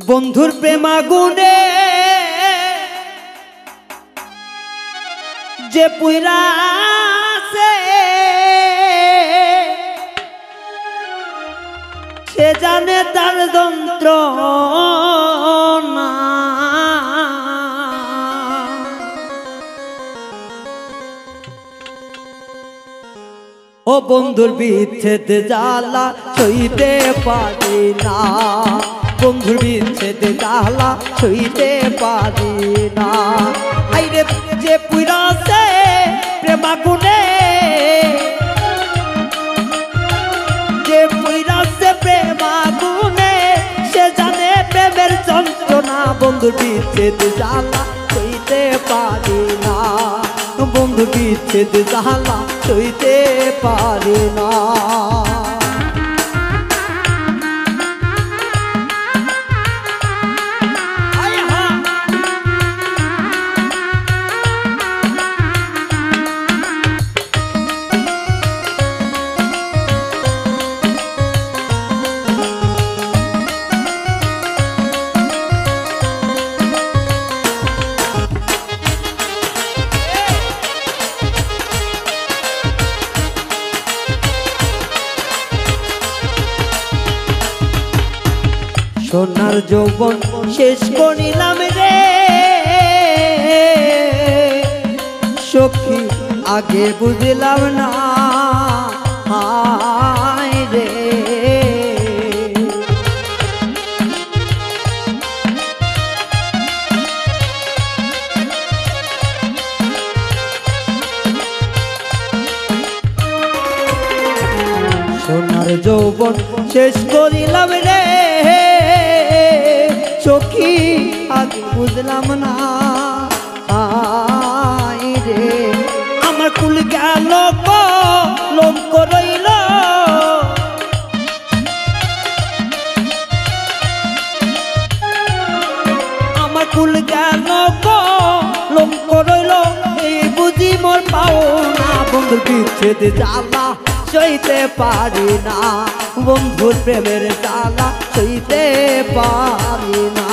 বন্ধুর প্রেম আগুনে যে পুইরা আছে সে জানে তার যন্ত্রণা। ও বন্ধুর বিচ্ছেদ জ্বালা সইতে পারি না, বন্ধুর বিচ্ছেদ জ্বালা সইতে পারি না। আইরে যে পুইরাছে প্রেম আগুনে, যে পুইরাছে প্রেম আগুনে সে জানে প্রেমের যন্ত্রণা। বন্ধুর বিচ্ছেদ জ্বালা সইতে পারি না, বন্ধু বিচ্ছেদ জ্বালা সইতে পারি না। সোনার যৌবন শেষ করিলাম রে সখী, আগে বুঝলাম না হায় রে। সোনার যৌবন শেষ করিলাম রে সখী, আগে বুঝলাম না আয় রে। আমার কুল গেল কলঙ্ক রইল, আমার কুল গেল কলঙ্ক রইল, এই বুঝি মোর পাওনা। বন্ধুর বিচ্ছেদ জ্বালা সইতে পারি না, বন্ধুর প্রেমের জ্বালা সইতে পারি না।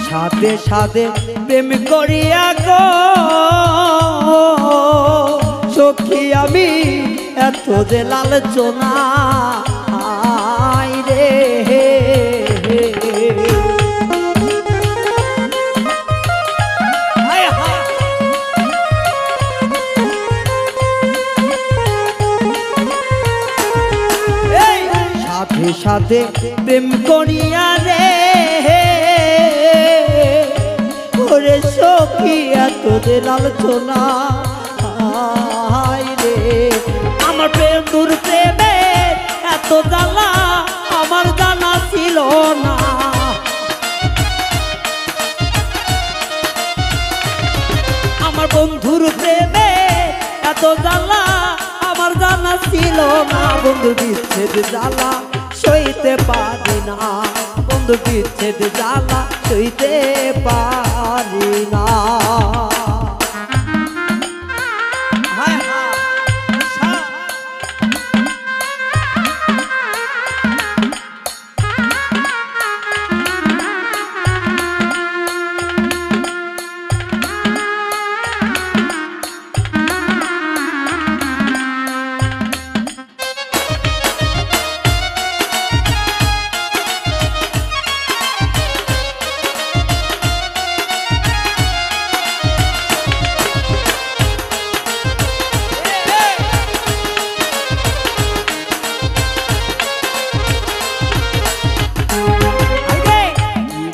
সাধে সাধে প্রেম করিয়া গো সখী, আমি এত যে লালচনা রে। সাথে সাথে প্রেম করিয়া রে ওরে সখী, এত যে লালচনা রে। আমার প্রেম দূর প্রেমে এত জ্বালা আমার জানা ছিল না, আমার বন্ধুর প্রেমে এত জ্বালা আমার জানা ছিল না। বন্ধু বিচ্ছেদ জ্বালা সইতে পারি না, বন্ধু বিচ্ছেদ জ্বালা সইতে পারি না।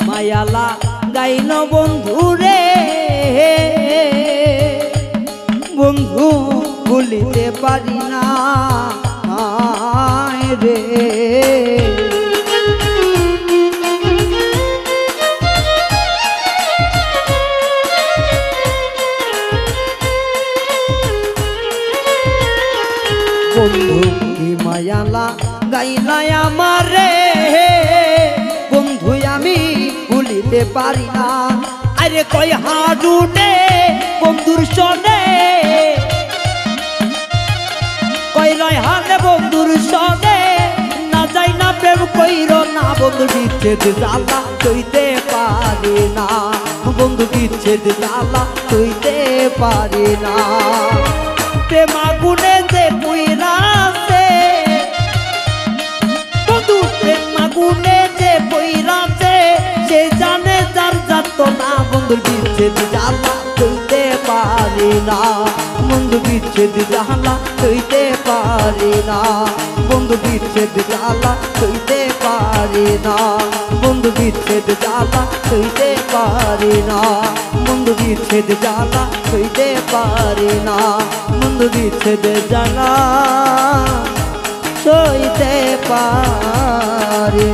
মায়ালা গাইল বন্ধু রে, বন্ধু ভুলিতে পারি না রে। বন্ধু কি মায়ালা গাইলাই আমারে বন্ধু আমি ভুলিতে পারি না আরে কই হারুনে বন্ধুর সনে কই রায়হানে বন্ধুর সনে না যাই না প্রেম কইর না বন্ধু বিচ্ছেদ জ্বালা সইতে পারি না বন্ধু বিচ্ছেদ জ্বালা সইতে পারি না প্রেম আগুনে যে পুইরাছে বন্ধু প্রেম আগুনে যে পুইরাছে সে জানে যার যাত না বন্ধুর বিচ্ছেদ জ্বালা সইতে পারি না বন্ধু বিচ্ছেদ জ্বালা সইতে পারি না বন্ধু বিচ্ছেদ জ্বালা সইতে পারি না বন্ধু বিচ্ছেদ জ্বালা সইতে পারি না বন্ধু বিচ্ছেদ জ্বালা সইতে পারি না বন্ধু বিচ্ছেদ জ্বালা সইতে পারি